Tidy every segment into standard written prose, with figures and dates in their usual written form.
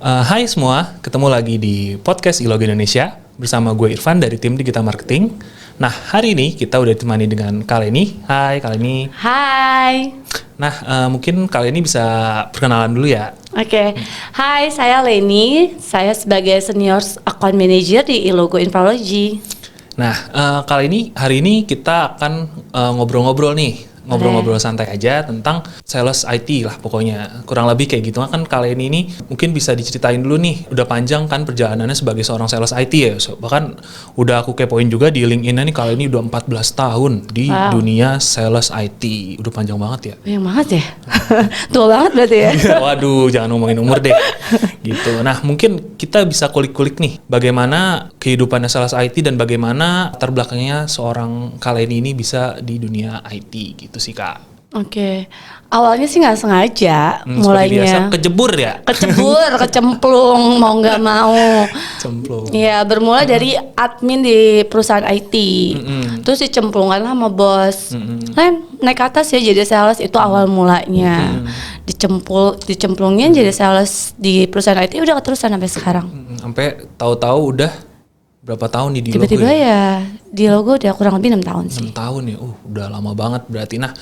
Hai semua, ketemu lagi di podcast iLogo Indonesia bersama gue Irfan dari tim Digital Marketing. Nah, hari ini kita udah ditemani dengan Kak Leni. Hai Kak Leni. Hai. Nah, mungkin Kak Leni bisa perkenalan dulu ya. Oke. Hai, saya Leni. Saya sebagai Senior Account Manager di iLogo Infralogy. Nah, kali ini hari ini kita akan ngobrol-ngobrol nih. Ngobrol-ngobrol santai aja tentang sales IT lah pokoknya. Kurang lebih kayak gitu kan kali ini mungkin bisa diceritain dulu nih. Udah panjang kan perjalanannya sebagai seorang sales IT ya. Bahkan udah aku kepoin juga di LinkedIn nih kali ini udah 14 tahun di dunia sales IT. Udah panjang banget ya. Panjang banget ya? Tua banget berarti ya? Waduh, jangan ngomongin umur deh. Gitu. Nah, mungkin kita bisa kulik-kulik nih bagaimana kehidupannya sales IT dan bagaimana latar belakangnya seorang Kaleni ini bisa di dunia IT gitu sih Kak. Oke. Awalnya sih nggak sengaja Seperti mulainya. biasa kejebur ya? Kecemplung, mau nggak mau. Cemplung. Iya, bermula dari admin di perusahaan IT. Terus dicemplungkan lah sama bos. Kan naik ke atas ya jadi sales, itu awal mulanya. Dicemplungin jadi sales di perusahaan IT, udah keterusan sampai sekarang. Sampai tahu-tahu udah berapa tahun nih di Logo Tiba-tiba ya di Logo udah kurang lebih 6 tahun sih. 6 tahun ya, udah lama banget berarti. Nah,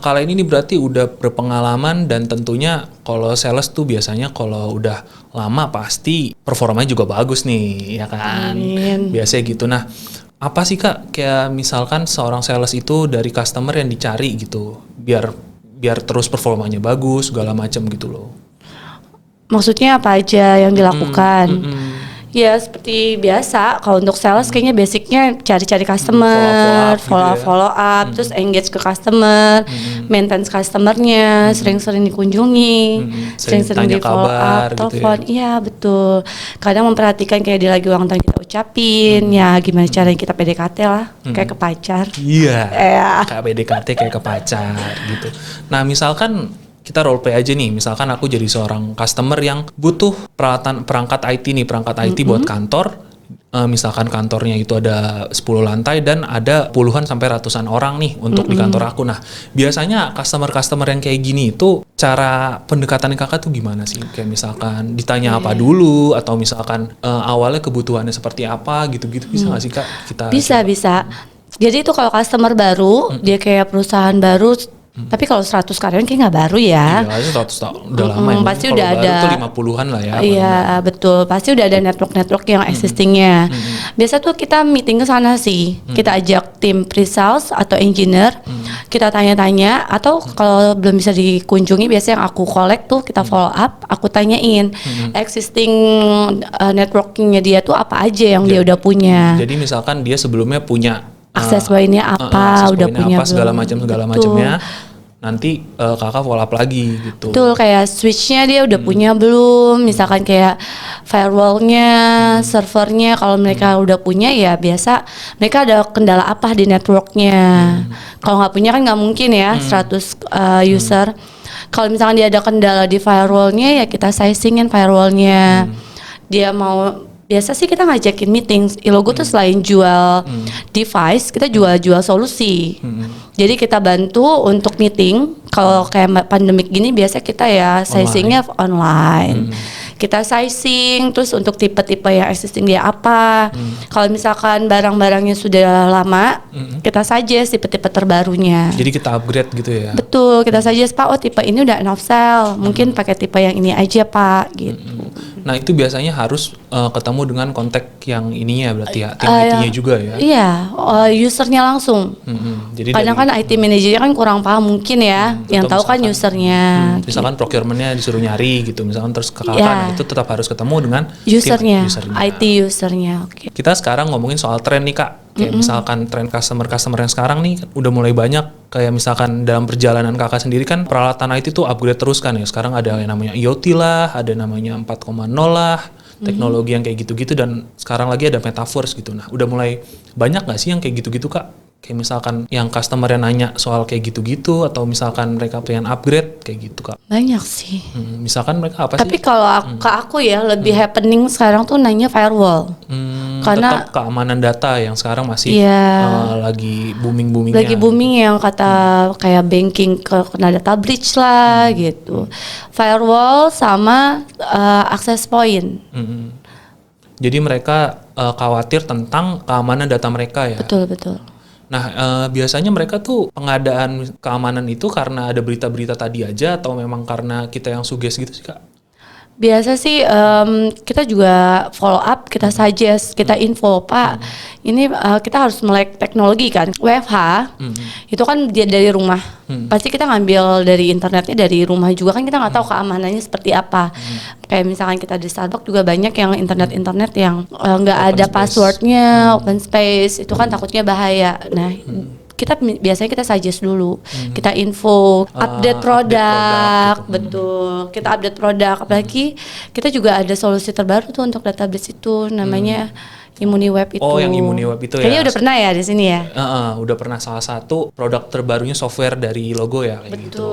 kala ini nih berarti udah berpengalaman dan tentunya kalau sales tuh biasanya kalau udah lama pasti performanya juga bagus nih, ya kan? Amin. Biasanya gitu. Nah, apa sih Kak, kayak misalkan seorang sales itu dari customer yang dicari gitu, biar terus performanya bagus, segala macam gitu loh. Maksudnya apa aja yang dilakukan? Ya seperti biasa, kalau untuk sales kayaknya basicnya cari-cari customer, follow up, terus engage ke customer, maintenance customernya, sering-sering dikunjungi, sering-sering di follow up, telepon, gitu ya? Iya betul. Kadang memperhatikan kayak dia lagi ulang tahun kita ucapin, ya gimana caranya kita PDKT lah, kayak ke pacar. Iya, kayak PDKT kayak ke pacar gitu. Nah misalkan kita role play aja nih, misalkan aku jadi seorang customer yang butuh perangkat IT nih, perangkat IT buat kantor. Misalkan kantornya itu ada 10 lantai dan ada puluhan sampai ratusan orang nih untuk di kantor aku. Nah, biasanya customer yang kayak gini itu cara pendekatan kakak tuh gimana sih? Kayak misalkan ditanya apa dulu atau misalkan awalnya kebutuhannya seperti apa gitu-gitu, bisa nggak sih Kak? Bisa. Jadi itu kalau customer baru, dia kayak perusahaan baru. Tapi kalau 100 karyawan kayak nggak baru ya. Iya, 100 tahun udah lama ya. Pasti udah ada. Itu 50-an lah ya. Iya, betul. Pasti udah ada network yang existingnya. Biasa tuh kita meeting ke sana sih. Kita ajak tim pre-sales atau engineer. Kita tanya-tanya. Atau kalau belum bisa dikunjungi, biasanya yang aku collect tuh kita follow up. Aku tanyain existing networkingnya dia tuh apa aja yang dia udah punya. Jadi misalkan dia sebelumnya punya akses poinnya apa, udah punya apa, segala macamnya. Nanti kakak follow up lagi gitu. Betul, kayak switchnya dia udah punya belum, misalkan kayak firewallnya, servernya, kalau mereka udah punya ya biasa mereka ada kendala apa di networknya. Kalau nggak punya kan nggak mungkin ya 100 user. Kalau misalkan dia ada kendala di firewallnya ya kita sizingin firewallnya. Dia mau, biasa sih kita ngajakin meeting. iLogo tuh selain jual device, kita jual solusi. Jadi kita bantu untuk meeting. Kalau kayak pandemik gini biasa kita ya sizingnya online. Kita sizing, terus untuk tipe-tipe yang existing dia apa. Kalau misalkan barang-barangnya sudah lama, kita suggest tipe-tipe terbarunya. Jadi kita upgrade gitu ya? Betul, kita suggest Pak, oh tipe ini udah end of sale, mungkin pakai tipe yang ini aja Pak, gitu. Nah itu biasanya harus ketemu dengan kontak yang ininya berarti ya, tim IT-nya juga ya? Iya, usernya langsung. Jadi kadang kan IT manajernya kan kurang paham mungkin ya, yang tahu kan usernya. Misalkan procurement-nya disuruh nyari gitu, misalkan terus ke kakak, itu tetap harus ketemu dengan usernya. Tim IT usernya. Okay. Kita sekarang ngomongin soal tren nih Kak. Kayak misalkan tren customer yang sekarang nih udah mulai banyak. Kayak misalkan dalam perjalanan kakak sendiri kan peralatan IT tuh upgrade terus kan ya. Sekarang ada yang namanya IoT lah, ada namanya 4.0 lah, teknologi yang kayak gitu-gitu, dan sekarang lagi ada metaverse gitu. Nah udah mulai banyak gak sih yang kayak gitu-gitu Kak? Kayak misalkan yang customer yang nanya soal kayak gitu-gitu, atau misalkan mereka pengen upgrade kayak gitu Kak? Banyak sih. Misalkan mereka apa sih? Tapi kalau ke aku ya lebih happening sekarang tuh nanya firewall. Karena tetap keamanan data yang sekarang masih lagi booming-boomingnya. Lagi booming yang kata kayak banking kena data breach lah gitu. Firewall sama access point. Jadi mereka khawatir tentang keamanan data mereka ya. Betul, betul. Nah, biasanya mereka tuh pengadaan keamanan itu karena ada berita-berita tadi aja atau memang karena kita yang suggest gitu sih, Kak? Biasa sih kita juga follow up, kita suggest, kita info, Pak. Ini kita harus melek teknologi kan. WFH itu kan dia dari rumah. Pasti kita ngambil dari internetnya dari rumah juga kan, kita nggak tahu keamanannya seperti apa. Kayak misalkan kita di Starbucks juga banyak yang internet yang nggak ada passwordnya, open space. Itu kan takutnya bahaya. Nah, kita biasanya kita suggest dulu, kita info, update produk, gitu. Betul, kita update produk, apalagi kita juga ada solusi terbaru tuh untuk database itu, namanya ImmuniWeb itu. Oh, yang ImmuniWeb itu kayaknya udah pernah ya di sini ya? Udah pernah, salah satu produk terbarunya software dari Logo ya, kayak gitu.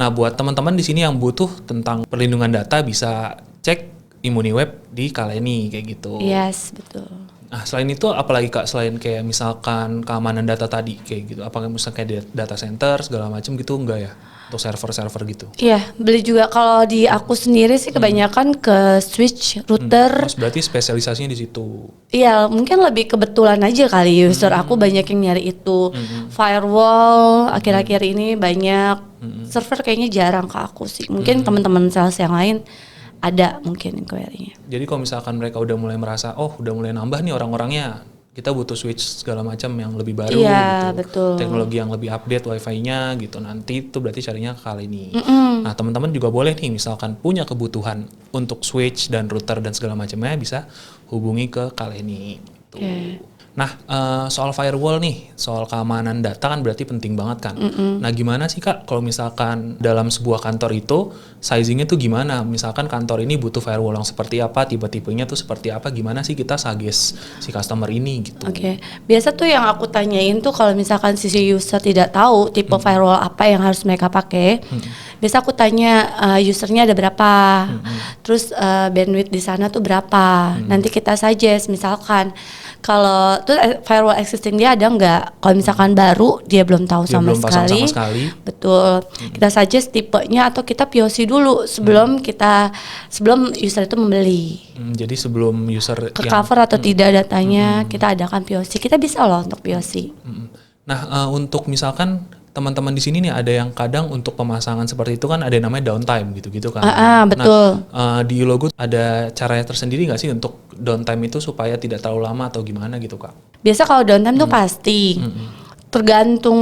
Nah, buat teman-teman di sini yang butuh tentang perlindungan data bisa cek ImmuniWeb di Kaleni kayak gitu. Yes, betul. Nah, selain itu apalagi Kak, selain kayak misalkan keamanan data tadi kayak gitu, apakah misalnya kayak data center segala macam gitu enggak ya? Untuk server-server gitu? Iya, beli juga. Kalau di aku sendiri sih kebanyakan ke switch, router. Terus berarti spesialisasinya di situ? Iya, mungkin lebih kebetulan aja kali user aku banyak yang nyari itu. Firewall akhir-akhir ini banyak. Server kayaknya jarang ke aku sih. Mungkin teman-teman sales yang lain ada mungkin inquiry-nya. Jadi kalau misalkan mereka udah mulai merasa, oh udah mulai nambah nih orang-orangnya, kita butuh switch segala macam yang lebih baru gitu. Betul. Teknologi yang lebih update wifi-nya gitu. Nanti itu berarti carinya ke Kaleni. Nah, teman-teman juga boleh nih misalkan punya kebutuhan untuk switch dan router dan segala macamnya bisa hubungi ke Kaleni gitu. Nah, soal firewall nih, soal keamanan data kan berarti penting banget kan. Nah, gimana sih Kak kalau misalkan dalam sebuah kantor itu sizingnya tuh gimana? Misalkan kantor ini butuh firewall yang seperti apa, tipe-tipenya tuh seperti apa, gimana sih kita suggest si customer ini gitu. Biasa tuh yang aku tanyain tuh kalau misalkan sisi user tidak tahu tipe firewall apa yang harus mereka pakai, biasa aku tanya usernya ada berapa, terus bandwidth di sana tuh berapa, nanti kita suggest misalkan kalau tuh firewall existing dia ada nggak? Kalau misalkan baru dia belum tahu sama sekali. Betul. Kita suggest tipenya atau kita POC dulu sebelum user itu membeli. Jadi sebelum user ke cover atau tidak datanya kita adakan POC. Kita bisa loh untuk POC. Nah, untuk misalkan teman-teman di sini nih ada yang kadang untuk pemasangan seperti itu kan ada yang namanya downtime gitu-gitu kan. Betul. Nah, di Logo ada caranya tersendiri nggak sih untuk downtime itu supaya tidak terlalu lama atau gimana gitu Kak? Biasa kalau downtime tuh pasti. Tergantung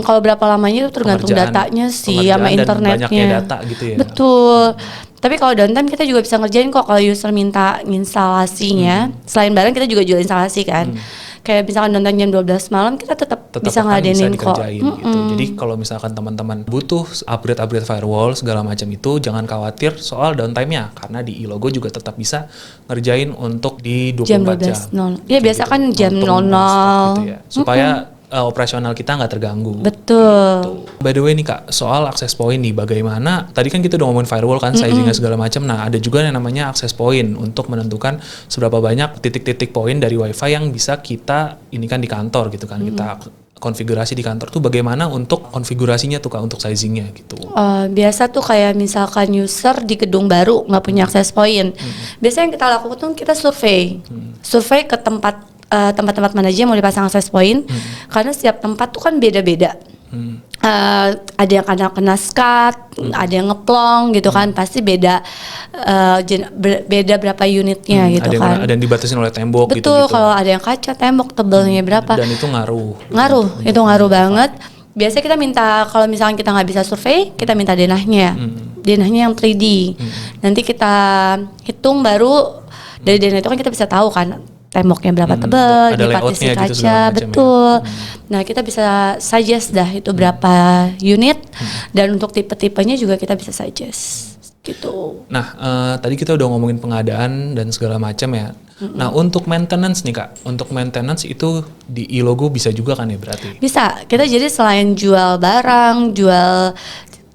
kalau berapa lamanya itu tergantung datanya sih sama internetnya. Banyaknya data gitu ya. Betul. Tapi kalau downtime kita juga bisa ngerjain kok kalau user minta instalasinya. Selain barang kita juga jual instalasi kan. Kayak misalkan nonton jam 12 malam kita tetap bisa ngeladenin kok. Gitu. Jadi kalau misalkan teman-teman butuh upgrade firewall segala macam itu jangan khawatir soal downtime-nya karena di iLogo juga tetap bisa ngerjain untuk di 24 jam. 12.00. Ya biasa kan jam 00. Gitu ya. Supaya operasional kita nggak terganggu. Betul. Gitu. By the way nih Kak, soal access point nih bagaimana? Tadi kan kita udah ngomongin firewall kan, sizingnya segala macam. Nah, ada juga yang namanya access point untuk menentukan seberapa banyak titik-titik poin dari WiFi yang bisa kita ini kan di kantor gitu kan. Kita konfigurasi di kantor tuh bagaimana untuk konfigurasinya tuh Kak untuk sizingnya gitu. Biasa tuh kayak misalkan user di gedung baru nggak punya access point. Biasanya yang kita lakukan tuh kita survei. Survei ke tempat-tempat mana aja mau dipasang access point, karena setiap tempat tuh kan beda-beda. Ada yang kena SCAD, ada yang ngeplong gitu kan, pasti beda beda berapa unitnya gitu kan. Ada yang dibatasin oleh tembok. Betul, kalau ada yang kaca tembok tebelnya berapa. Dan itu ngaruh. Itu ngaruh banget. Biasanya kita minta kalau misalkan kita nggak bisa survei, kita minta denahnya, denahnya yang 3D. Nanti kita hitung baru dari denah itu kan kita bisa tahu kan temboknya berapa tebal, di partisi kaca, gitu betul. Nah kita bisa suggest dah itu berapa unit, dan untuk tipe-tipenya juga kita bisa suggest gitu. Nah tadi kita udah ngomongin pengadaan dan segala macam ya. Nah untuk maintenance nih Kak, untuk maintenance itu di iLogo bisa juga kan ya berarti? Bisa, kita jadi selain jual barang, jual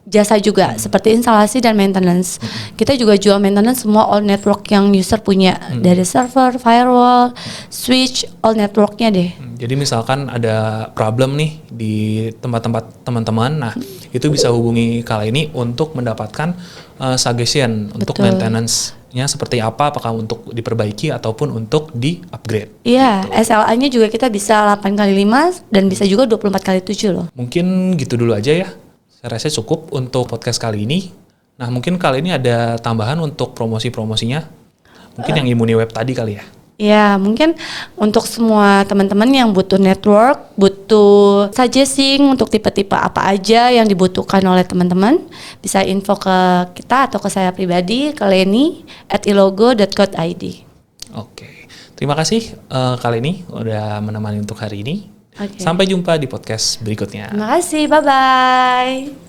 jasa juga seperti instalasi dan maintenance. Kita juga jual maintenance semua all network yang user punya, dari server, firewall, switch, all networknya deh. Jadi misalkan ada problem nih di tempat-tempat teman-teman, nah itu bisa hubungi Kaleni untuk mendapatkan suggestion untuk maintenance-nya seperti apa, apakah untuk diperbaiki ataupun untuk di-upgrade. Iya, SLA-nya juga kita bisa 8x5 dan bisa juga 24x7 loh. Mungkin gitu dulu aja ya. Saya rasa cukup untuk podcast kali ini. Nah mungkin kali ini ada tambahan untuk promosi-promosinya. Mungkin yang Imuniweb tadi kali ya. Ya, mungkin untuk semua teman-teman yang butuh network, butuh suggesting untuk tipe-tipe apa aja yang dibutuhkan oleh teman-teman, bisa info ke kita atau ke saya pribadi, ke leni@ilogo.co.id. Oke, terima kasih Kak Leni udah menemani untuk hari ini. Oke. Sampai jumpa di podcast berikutnya. Terima kasih, bye-bye.